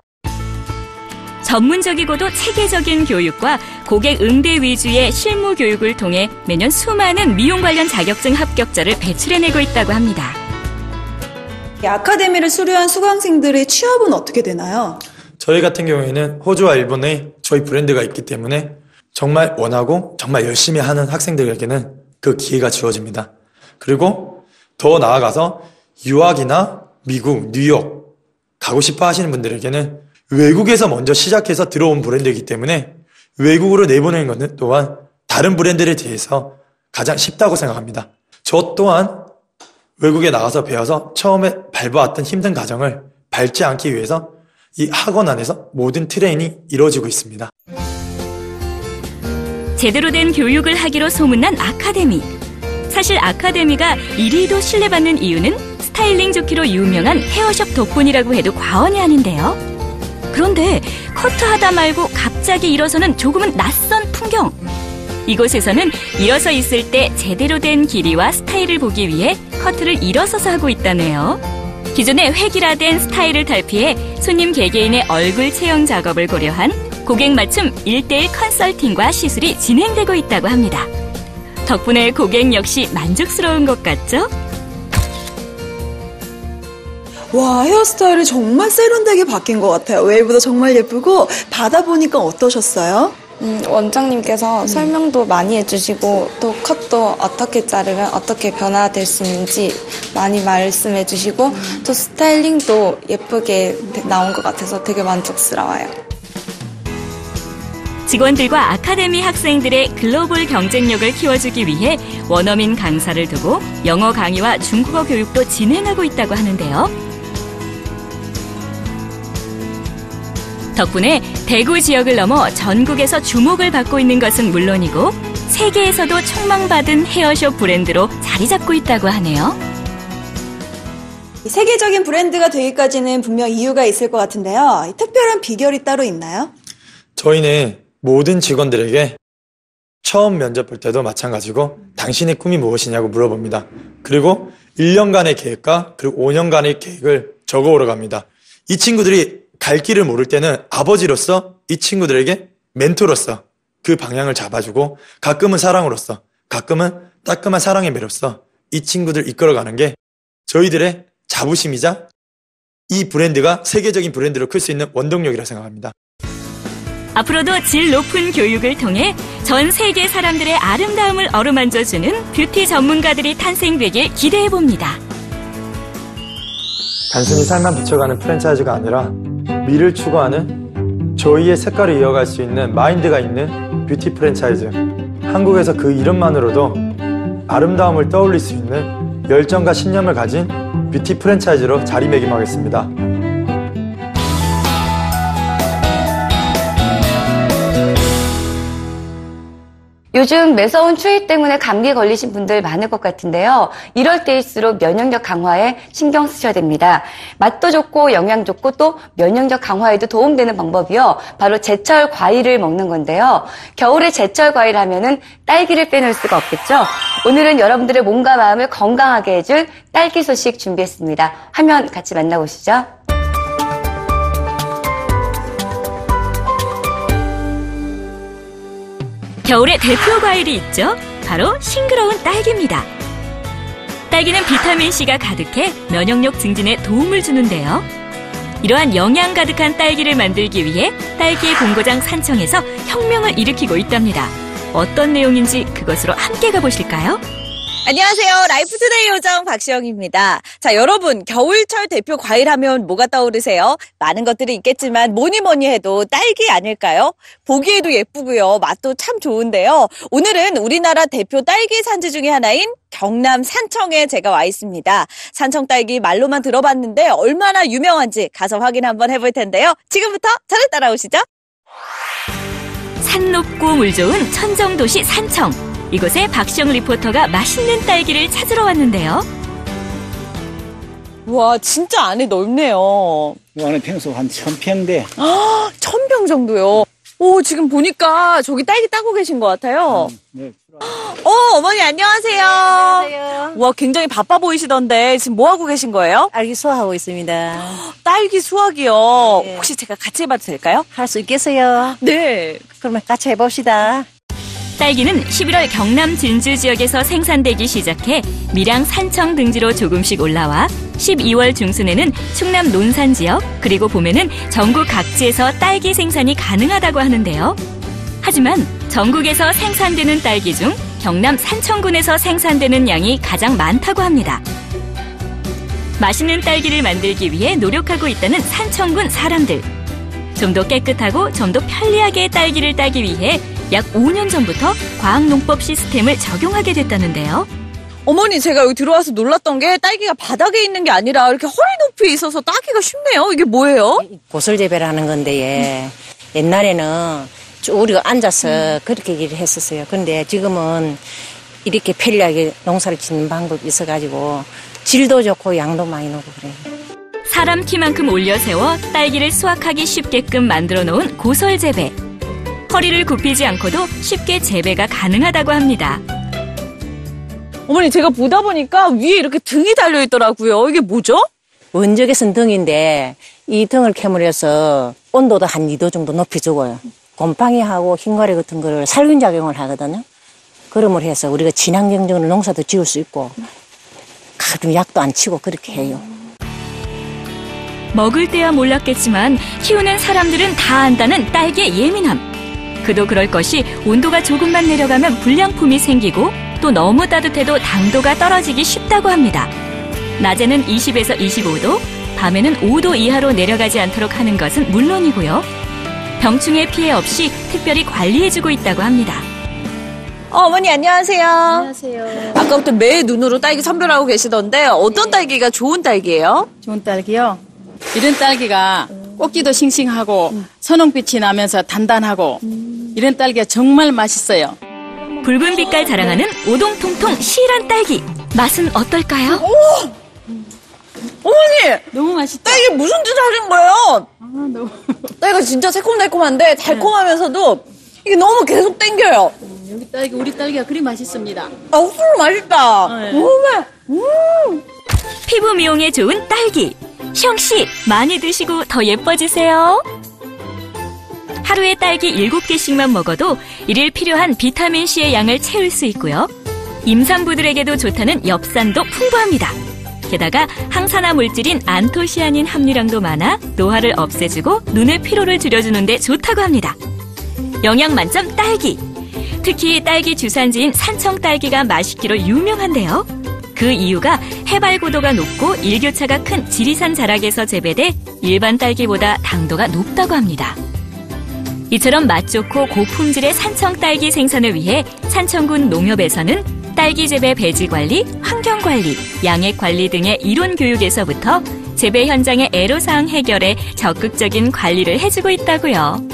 전문적이고도 체계적인 교육과 고객 응대 위주의 실무 교육을 통해 매년 수많은 미용 관련 자격증 합격자를 배출해내고 있다고 합니다. 아카데미를 수료한 수강생들의 취업은 어떻게 되나요? 저희 같은 경우에는 호주와 일본에 저희 브랜드가 있기 때문에 정말 원하고 정말 열심히 하는 학생들에게는 그 기회가 주어집니다. 그리고 더 나아가서 유학이나 미국, 뉴욕 가고 싶어 하시는 분들에게는 외국에서 먼저 시작해서 들어온 브랜드이기 때문에 외국으로 내보내는 것은 또한 다른 브랜드에 대해서 가장 쉽다고 생각합니다. 저 또한 외국에 나가서 배워서 처음에 밟아왔던 힘든 과정을 밟지 않기 위해서 이 학원 안에서 모든 트레이닝이 이루어지고 있습니다. 제대로 된 교육을 하기로 소문난 아카데미. 사실 아카데미가 이리도 신뢰받는 이유는 스타일링 좋기로 유명한 헤어숍 덕분이라고 해도 과언이 아닌데요. 그런데 커트하다 말고 갑자기 일어서는 조금은 낯선 풍경. 이곳에서는 일어서 있을 때 제대로 된 길이와 스타일을 보기 위해 커트를 일어서서 하고 있다네요. 기존의 획일화된 스타일을 탈피해 손님 개개인의 얼굴 체형 작업을 고려한 고객 맞춤 1:1 컨설팅과 시술이 진행되고 있다고 합니다. 덕분에 고객 역시 만족스러운 것 같죠? 와, 헤어스타일이 정말 세련되게 바뀐 것 같아요. 웨이브도 정말 예쁘고 받아보니까 어떠셨어요? 원장님께서 설명도 많이 해주시고 또 컷도 어떻게 자르면 어떻게 변화될 수 있는지 많이 말씀해 주시고 또 스타일링도 예쁘게 나온 것 같아서 되게 만족스러워요. 직원들과 아카데미 학생들의 글로벌 경쟁력을 키워주기 위해 원어민 강사를 두고 영어 강의와 중국어 교육도 진행하고 있다고 하는데요. 덕분에 대구 지역을 넘어 전국에서 주목을 받고 있는 것은 물론이고 세계에서도 촉망받은 헤어숍 브랜드로 자리 잡고 있다고 하네요. 세계적인 브랜드가 되기까지는 분명 이유가 있을 것 같은데요. 특별한 비결이 따로 있나요? 저희는 모든 직원들에게 처음 면접 볼 때도 마찬가지고 당신의 꿈이 무엇이냐고 물어봅니다. 그리고 1년간의 계획과 그리고 5년간의 계획을 적어오러 갑니다. 이 친구들이 갈 길을 모를 때는 아버지로서 이 친구들에게 멘토로서 그 방향을 잡아주고 가끔은 사랑으로서 가끔은 따끔한 사랑의 매로서 이 친구들 이끌어가는 게 저희들의 자부심이자 이 브랜드가 세계적인 브랜드로 클 수 있는 원동력이라고 생각합니다. 앞으로도 질 높은 교육을 통해 전 세계 사람들의 아름다움을 어루만져주는 뷰티 전문가들이 탄생되길 기대해봅니다. 단순히 살만 붙여가는 프랜차이즈가 아니라 미를 추구하는 저희의 색깔을 이어갈 수 있는 마인드가 있는 뷰티 프랜차이즈. 한국에서 그 이름만으로도 아름다움을 떠올릴 수 있는 열정과 신념을 가진 뷰티 프랜차이즈로 자리매김하겠습니다. 요즘 매서운 추위 때문에 감기 걸리신 분들 많을 것 같은데요. 이럴 때일수록 면역력 강화에 신경 쓰셔야 됩니다. 맛도 좋고 영양 좋고 또 면역력 강화에도 도움되는 방법이요. 바로 제철 과일을 먹는 건데요. 겨울에 제철 과일 하면은 딸기를 빼놓을 수가 없겠죠. 오늘은 여러분들의 몸과 마음을 건강하게 해줄 딸기 소식 준비했습니다. 화면 같이 만나보시죠. 겨울의 대표 과일이 있죠. 바로 싱그러운 딸기입니다. 딸기는 비타민C가 가득해 면역력 증진에 도움을 주는데요. 이러한 영양 가득한 딸기를 만들기 위해 딸기의 본고장 산청에서 혁명을 일으키고 있답니다. 어떤 내용인지 그것으로 함께 가보실까요? 안녕하세요. 라이프투데이 요정 박시영입니다. 자, 여러분, 겨울철 대표 과일 하면 뭐가 떠오르세요? 많은 것들이 있겠지만 뭐니 해도 딸기 아닐까요? 보기에도 예쁘고요. 맛도 참 좋은데요. 오늘은 우리나라 대표 딸기 산지 중에 하나인 경남 산청에 제가 와 있습니다. 산청 딸기 말로만 들어봤는데 얼마나 유명한지 가서 확인 한번 해볼 텐데요. 지금부터 저를 따라오시죠. 산 높고 물 좋은 천정도시 산청. 이곳에 박시영 리포터가 맛있는 딸기를 찾으러 왔는데요. 와, 진짜 안에 넓네요. 이 안에 평수 한 1000평대. 1000평 정도요. 오, 지금 보니까 저기 딸기 따고 계신 것 같아요. 네. 어머니 안녕하세요. 안녕하세요. 와, 굉장히 바빠 보이시던데 지금 뭐 하고 계신 거예요? 딸기 수확하고 있습니다. 딸기 수확이요. 네. 혹시 제가 같이 해봐도 될까요? 할 수 있겠어요? 네. 그러면 같이 해봅시다. 딸기는 11월 경남 진주 지역에서 생산되기 시작해 밀양 산청 등지로 조금씩 올라와 12월 중순에는 충남 논산 지역 그리고 봄에는 전국 각지에서 딸기 생산이 가능하다고 하는데요. 하지만 전국에서 생산되는 딸기 중 경남 산청군에서 생산되는 양이 가장 많다고 합니다. 맛있는 딸기를 만들기 위해 노력하고 있다는 산청군 사람들. 좀 더 깨끗하고 좀 더 편리하게 딸기를 따기 위해 약 5년 전부터 과학농법 시스템을 적용하게 됐다는데요. 어머니, 제가 여기 들어와서 놀랐던 게 딸기가 바닥에 있는 게 아니라 이렇게 허리 높이에 있어서 따기가 쉽네요. 이게 뭐예요? 고설재배라는 건데 옛날에는 쭉 우리가 앉아서 그렇게 일을 했었어요. 그런데 지금은 이렇게 편리하게 농사를 짓는 방법이 있어가지고 질도 좋고 양도 많이 나고 그래요. 사람 키만큼 올려 세워 딸기를 수확하기 쉽게끔 만들어 놓은 고설재배. 허리를 굽히지 않고도 쉽게 재배가 가능하다고 합니다. 어머니, 제가 보다 보니까 위에 이렇게 등이 달려있더라고요. 이게 뭐죠? 원적에선 등인데 이 등을 캐물어서 온도도 한 2도 정도 높여주고요. 곰팡이하고 흰과래 같은 거를 살균작용을 하거든요. 그럼으로 해서 우리가 친환경적으로 농사도 지을 수 있고 가끔 약도 안 치고 그렇게 해요. 먹을 때야 몰랐겠지만 키우는 사람들은 다 안다는 딸기의 예민함. 그도 그럴 것이 온도가 조금만 내려가면 불량품이 생기고 또 너무 따뜻해도 당도가 떨어지기 쉽다고 합니다. 낮에는 20에서 25도, 밤에는 5도 이하로 내려가지 않도록 하는 것은 물론이고요. 병충해 피해 없이 특별히 관리해주고 있다고 합니다. 어머니 안녕하세요. 안녕하세요. 아까부터 매 눈으로 딸기 선별하고 계시던데 어떤 딸기가 좋은 딸기예요? 좋은 딸기요? 이런 딸기가 꽃기도 싱싱하고 선홍빛이 나면서 단단하고 이런 딸기가 정말 맛있어요. 붉은 빛깔 자랑하는 오동통통 실한 딸기. 맛은 어떨까요? 어머니! 너무 맛있다. 딸기 무슨 짓 하신 거예요? 너무. 딸기가 진짜 새콤달콤한데 달콤하면서도 이게 너무 계속 땡겨요. 여기 딸기, 우리 딸기가 그리 맛있습니다. 아, 옥수수 맛있다. 네. 피부 미용에 좋은 딸기. 시영씨, 많이 드시고 더 예뻐지세요. 하루에 딸기 7개씩만 먹어도 일일 필요한 비타민C의 양을 채울 수 있고요. 임산부들에게도 좋다는 엽산도 풍부합니다. 게다가 항산화 물질인 안토시아닌 함유량도 많아 노화를 없애주고 눈의 피로를 줄여주는 데 좋다고 합니다. 영양 만점 딸기. 특히 딸기 주산지인 산청 딸기가 맛있기로 유명한데요. 그 이유가 해발 고도가 높고 일교차가 큰 지리산 자락에서 재배돼 일반 딸기보다 당도가 높다고 합니다. 이처럼 맛 좋고 고품질의 산청 딸기 생산을 위해 산청군 농협에서는 딸기 재배 배지 관리, 환경 관리, 양액 관리 등의 이론 교육에서부터 재배 현장의 애로사항 해결에 적극적인 관리를 해주고 있다고요.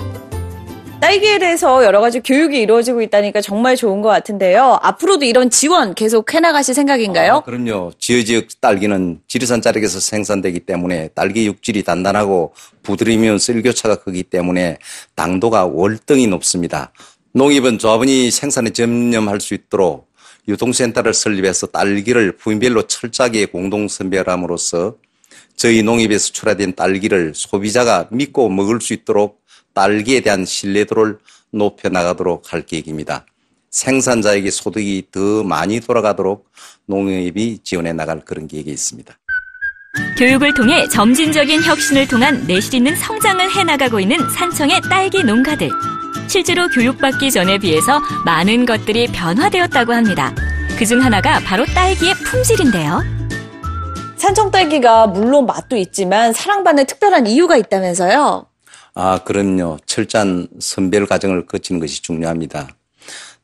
딸기에 대해서 여러 가지 교육이 이루어지고 있다니까 정말 좋은 것 같은데요. 앞으로도 이런 지원 계속 해나가실 생각인가요? 그럼요. 지역 딸기는 지리산 자락에서 생산되기 때문에 딸기 육질이 단단하고 부드러우면 일교차가 크기 때문에 당도가 월등히 높습니다. 농협은 조합원이 생산에 전념할 수 있도록 유통센터를 설립해서 딸기를 부인별로 철저하게 공동 선별함으로써 저희 농협에서 출하된 딸기를 소비자가 믿고 먹을 수 있도록 딸기에 대한 신뢰도를 높여나가도록 할 계획입니다. 생산자에게 소득이 더 많이 돌아가도록 농협이 지원해 나갈 그런 계획이 있습니다. 교육을 통해 점진적인 혁신을 통한 내실 있는 성장을 해나가고 있는 산청의 딸기 농가들. 실제로 교육받기 전에 비해서 많은 것들이 변화되었다고 합니다. 그중 하나가 바로 딸기의 품질인데요. 산청 딸기가 물론 맛도 있지만 사랑받는 특별한 이유가 있다면서요? 그럼요. 철저한 선별 과정을 거치는 것이 중요합니다.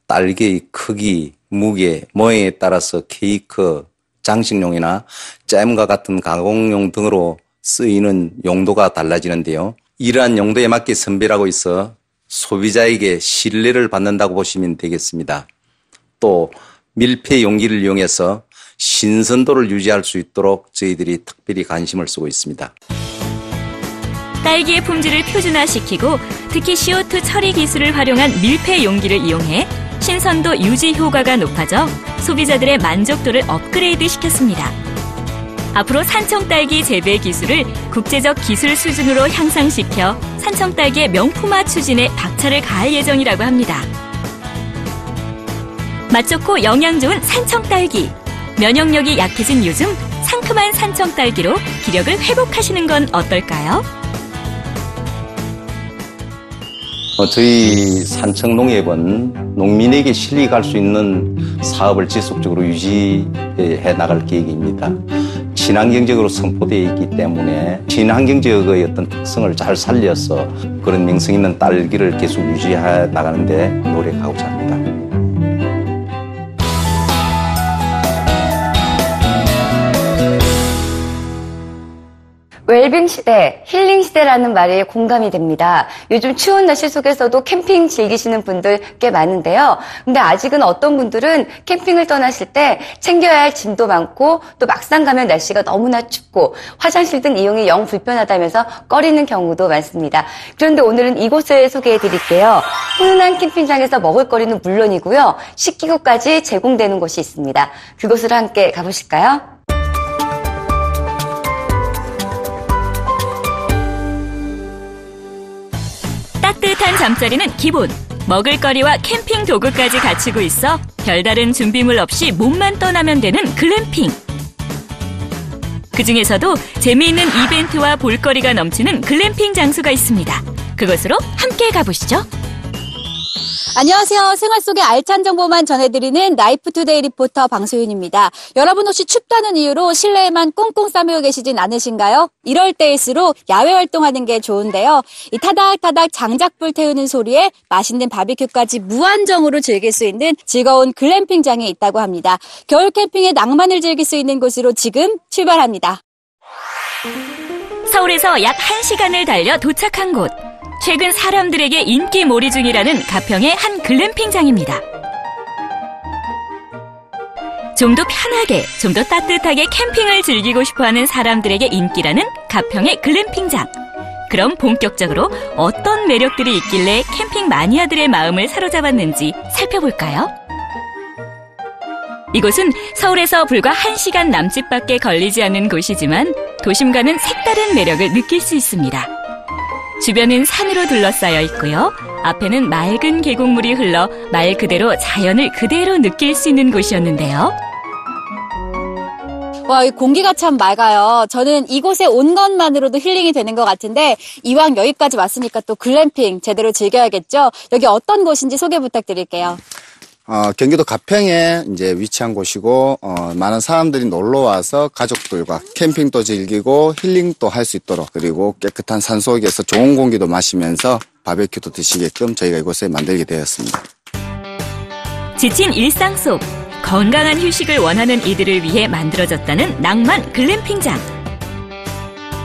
딸기의 크기, 무게, 모양에 따라서 케이크, 장식용이나 잼과 같은 가공용 등으로 쓰이는 용도가 달라지는데요. 이러한 용도에 맞게 선별하고 있어 소비자에게 신뢰를 받는다고 보시면 되겠습니다. 또 밀폐 용기를 이용해서 신선도를 유지할 수 있도록 저희들이 특별히 관심을 쓰고 있습니다. 딸기의 품질을 표준화시키고 특히 CO2 처리 기술을 활용한 밀폐 용기를 이용해 신선도 유지 효과가 높아져 소비자들의 만족도를 업그레이드 시켰습니다. 앞으로 산청딸기 재배 기술을 국제적 기술 수준으로 향상시켜 산청딸기의 명품화 추진에 박차를 가할 예정이라고 합니다. 맛 좋고 영양 좋은 산청딸기. 면역력이 약해진 요즘 상큼한 산청딸기로 기력을 회복하시는 건 어떨까요? 저희 산청농협은 농민에게 실리갈 수 있는 사업을 지속적으로 유지해 나갈 계획입니다. 친환경적으로 선포되어 있기 때문에 친환경적의 어떤 특성을 잘 살려서 그런 명성 있는 딸기를 계속 유지해 나가는 데 노력하고자 합니다. 웰빙 시대, 힐링 시대라는 말이 공감이 됩니다. 요즘 추운 날씨 속에서도 캠핑 즐기시는 분들 꽤 많은데요. 근데 아직은 어떤 분들은 캠핑을 떠나실 때 챙겨야 할 짐도 많고 또 막상 가면 날씨가 너무나 춥고 화장실 등 이용이 영 불편하다면서 꺼리는 경우도 많습니다. 그런데 오늘은 이곳을 소개해 드릴게요. 훈훈한 캠핑장에서 먹을거리는 물론이고요. 식기구까지 제공되는 곳이 있습니다. 그곳으로 함께 가보실까요? 따뜻한 잠자리는 기본, 먹을거리와 캠핑 도구까지 갖추고 있어 별다른 준비물 없이 몸만 떠나면 되는 글램핑. 그중에서도 재미있는 이벤트와 볼거리가 넘치는 글램핑 장소가 있습니다. 그곳으로 함께 가보시죠. 안녕하세요. 생활 속의 알찬 정보만 전해드리는 라이프투데이 리포터 방소윤입니다. 여러분 혹시 춥다는 이유로 실내에만 꽁꽁 싸매고 계시진 않으신가요? 이럴 때일수록 야외 활동하는 게 좋은데요. 이 타닥타닥 장작불 태우는 소리에 맛있는 바비큐까지 무한정으로 즐길 수 있는 즐거운 글램핑장이 있다고 합니다. 겨울 캠핑의 낭만을 즐길 수 있는 곳으로 지금 출발합니다. 서울에서 약 1시간을 달려 도착한 곳. 최근 사람들에게 인기몰이 중이라는 가평의 한 글램핑장입니다. 좀 더 편하게, 좀 더 따뜻하게 캠핑을 즐기고 싶어하는 사람들에게 인기라는 가평의 글램핑장. 그럼 본격적으로 어떤 매력들이 있길래 캠핑 마니아들의 마음을 사로잡았는지 살펴볼까요? 이곳은 서울에서 불과 1시간 남짓밖에 걸리지 않는 곳이지만 도심과는 색다른 매력을 느낄 수 있습니다. 주변은 산으로 둘러싸여 있고요. 앞에는 맑은 계곡물이 흘러 말 그대로 자연을 그대로 느낄 수 있는 곳이었는데요. 와, 이 공기가 참 맑아요. 저는 이곳에 온 것만으로도 힐링이 되는 것 같은데 이왕 여기까지 왔으니까 또 글램핑 제대로 즐겨야겠죠. 여기 어떤 곳인지 소개 부탁드릴게요. 경기도 가평에 이제 위치한 곳이고, 많은 사람들이 놀러 와서 가족들과 캠핑도 즐기고 힐링도 할 수 있도록, 그리고 깨끗한 산 속에서 좋은 공기도 마시면서 바베큐도 드시게끔 저희가 이곳에 만들게 되었습니다. 지친 일상 속 건강한 휴식을 원하는 이들을 위해 만들어졌다는 낭만 글램핑장.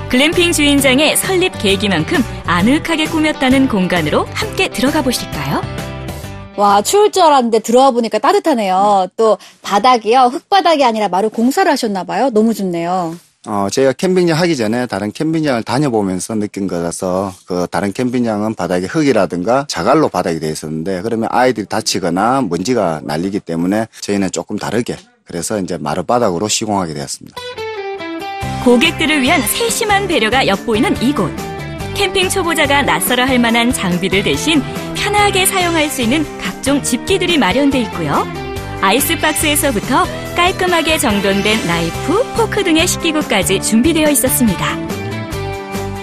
글램핑 주인장의 설립 계기만큼 아늑하게 꾸몄다는 공간으로 함께 들어가 보실까요? 와, 추울 줄 알았는데 들어와 보니까 따뜻하네요. 또 바닥이요. 흙바닥이 아니라 마루 공사를 하셨나 봐요. 너무 좋네요. 제가 캠핑장 하기 전에 다른 캠핑장을 다녀보면서 느낀 거라서, 그 다른 캠핑장은 바닥에 흙이라든가 자갈로 바닥이 되어 있었는데, 그러면 아이들이 다치거나 먼지가 날리기 때문에 저희는 조금 다르게, 그래서 이제 마룻바닥으로 시공하게 되었습니다. 고객들을 위한 세심한 배려가 엿보이는 이곳. 캠핑 초보자가 낯설어 할 만한 장비들 대신 편하게 사용할 수 있는 각종 집기들이 마련돼 있고요. 아이스박스에서부터 깔끔하게 정돈된 나이프, 포크 등의 식기구까지 준비되어 있었습니다.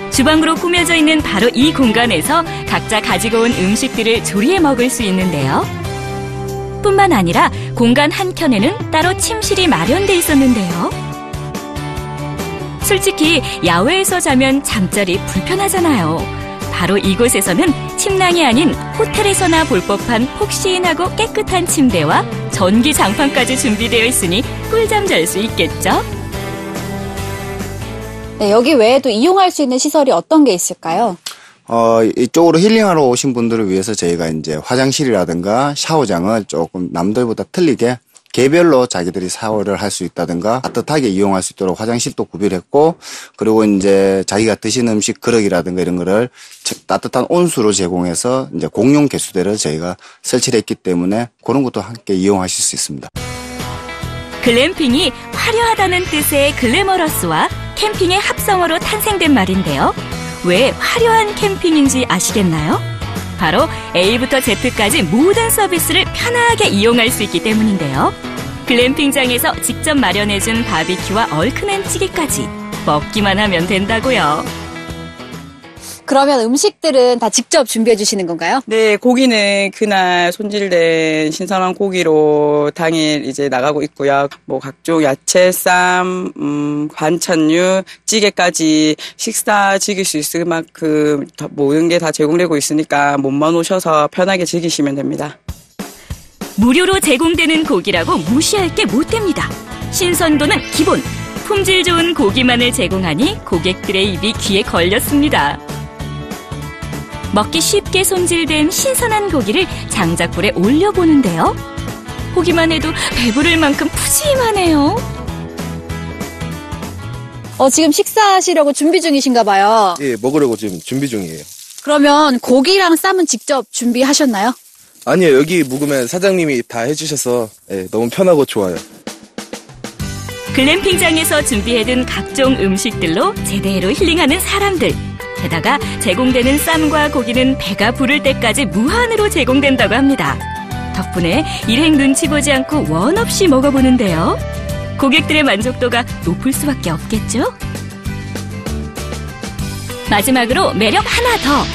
주방으로 꾸며져 있는 바로 이 공간에서 각자 가지고 온 음식들을 조리해 먹을 수 있는데요. 뿐만 아니라 공간 한켠에는 따로 침실이 마련돼 있었는데요. 솔직히 야외에서 자면 잠자리 불편하잖아요. 바로 이곳에서는 침낭이 아닌 호텔에서나 볼 법한 폭신하고 깨끗한 침대와 전기 장판까지 준비되어 있으니 꿀잠 잘 수 있겠죠? 네, 여기 외에도 이용할 수 있는 시설이 어떤 게 있을까요? 이쪽으로 힐링하러 오신 분들을 위해서 저희가 이제 화장실이라든가 샤워장을 조금 남들보다 틀리게 개별로 자기들이 샤워를 할 수 있다든가 따뜻하게 이용할 수 있도록 화장실도 구비했고, 그리고 이제 자기가 드시는 음식 그릇이라든가 이런 거를 따뜻한 온수로 제공해서 이제 공용 개수대를 저희가 설치를 했기 때문에 그런 것도 함께 이용하실 수 있습니다. 글램핑이 화려하다는 뜻의 글래머러스와 캠핑의 합성어로 탄생된 말인데요. 왜 화려한 캠핑인지 아시겠나요? 바로 A부터 Z까지 모든 서비스를 편하게 이용할 수 있기 때문인데요. 글램핑장에서 직접 마련해준 바비큐와 얼큰한 찌개까지 먹기만 하면 된다고요. 그러면 음식들은 다 직접 준비해 주시는 건가요? 네, 고기는 그날 손질된 신선한 고기로 당일 이제 나가고 있고요. 뭐 각종 야채, 쌈, 반찬류, 찌개까지 식사 즐길 수 있을 만큼 모든 게 다 제공되고 있으니까 몸만 오셔서 편하게 즐기시면 됩니다. 무료로 제공되는 고기라고 무시할 게 못 됩니다. 신선도는 기본, 품질 좋은 고기만을 제공하니 고객들의 입이 귀에 걸렸습니다. 먹기 쉽게 손질된 신선한 고기를 장작불에 올려보는데요. 보기만 해도 배부를 만큼 푸짐하네요. 지금 식사하시려고 준비 중이신가 봐요. 예, 먹으려고 지금 준비 중이에요. 그러면 고기랑 쌈은 직접 준비하셨나요? 아니요, 여기 묵으면 사장님이 다 해주셔서 너무 편하고 좋아요. 글램핑장에서 준비해둔 각종 음식들로 제대로 힐링하는 사람들. 게다가 제공되는 쌈과 고기는 배가 부를 때까지 무한으로 제공된다고 합니다. 덕분에 일행 눈치 보지 않고 원 없이 먹어보는데요. 고객들의 만족도가 높을 수밖에 없겠죠? 마지막으로 매력 하나 더!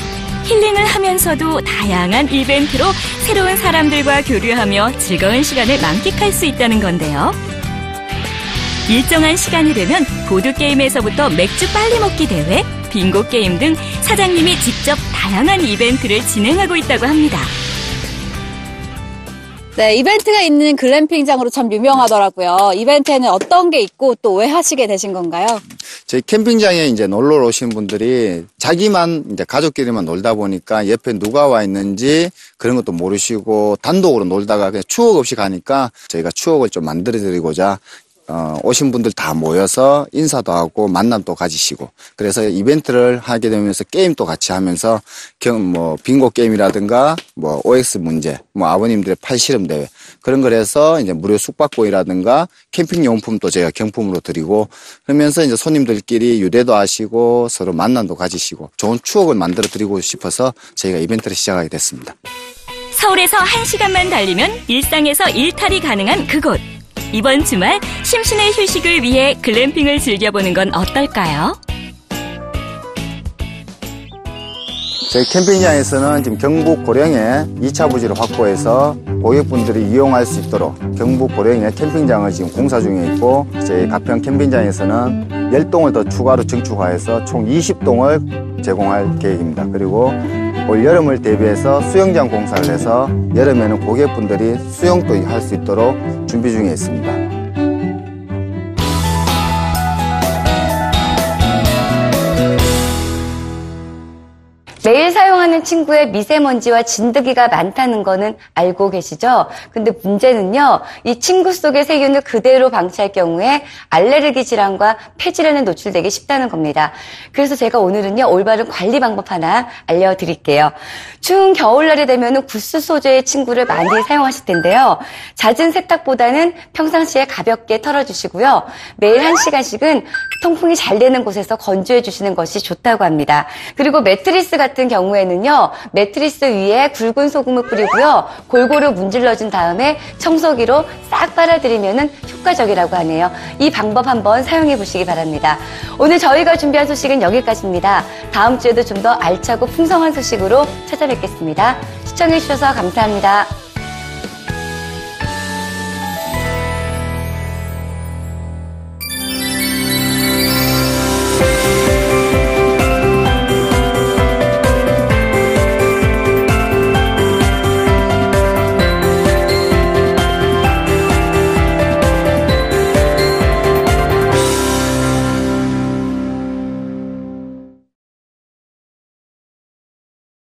힐링을 하면서도 다양한 이벤트로 새로운 사람들과 교류하며 즐거운 시간을 만끽할 수 있다는 건데요. 일정한 시간이 되면 보드게임에서부터 맥주 빨리 먹기 대회, 빙고 게임 등 사장님이 직접 다양한 이벤트를 진행하고 있다고 합니다. 네, 이벤트가 있는 글램핑장으로 참 유명하더라고요. 이벤트에는 어떤 게 있고 또 왜 하시게 되신 건가요? 저희 캠핑장에 이제 놀러 오신 분들이 자기만 이제 가족끼리만 놀다 보니까 옆에 누가 와 있는지 그런 것도 모르시고 단독으로 놀다가 그냥 추억 없이 가니까 저희가 추억을 좀 만들어 드리고자 오신 분들 다 모여서 인사도 하고 만남도 가지시고 그래서 이벤트를 하게 되면서 게임도 같이 하면서 빙고 게임이라든가 OX 문제, 아버님들의 팔씨름 대회 그런 걸 해서 이제 무료 숙박권이라든가 캠핑 용품도 저희가 경품으로 드리고 그러면서 이제 손님들끼리 유대도 하시고 서로 만남도 가지시고 좋은 추억을 만들어 드리고 싶어서 저희가 이벤트를 시작하게 됐습니다. 서울에서 1시간만 달리면 일상에서 일탈이 가능한 그곳. 이번 주말 심신의 휴식을 위해 글램핑을 즐겨보는 건 어떨까요? 저희 캠핑장에서는 지금 경북 고령에 2차 부지를 확보해서 고객분들이 이용할 수 있도록 경북 고령에 캠핑장을 지금 공사 중에 있고 저희 가평 캠핑장에서는 10동을 더 추가로 증축화해서 총 20동을 제공할 계획입니다. 그리고 올 여름을 대비해서 수영장 공사를 해서 여름에는 고객분들이 수영도 할 수 있도록 준비 중에 있습니다. 매일 사용하는 친구의 미세먼지와 진드기가 많다는 거는 알고 계시죠? 근데 문제는요, 이 친구 속의 세균을 그대로 방치할 경우에 알레르기 질환과 폐질환에 노출되기 쉽다는 겁니다. 그래서 제가 오늘은요, 올바른 관리 방법 하나 알려드릴게요. 추운 겨울날이 되면 구스 소재의 친구를 많이 사용하실 텐데요. 잦은 세탁보다는 평상시에 가볍게 털어주시고요. 매일 1시간씩은 통풍이 잘 되는 곳에서 건조해 주시는 것이 좋다고 합니다. 그리고 매트리스 같은 경우에는요, 매트리스 위에 굵은 소금을 뿌리고요, 골고루 문질러준 다음에 청소기로 싹 빨아들이면 효과적이라고 하네요. 이 방법 한번 사용해 보시기 바랍니다. 오늘 저희가 준비한 소식은 여기까지입니다. 다음 주에도 좀 더 알차고 풍성한 소식으로 찾아뵙겠습니다. 시청해 주셔서 감사합니다.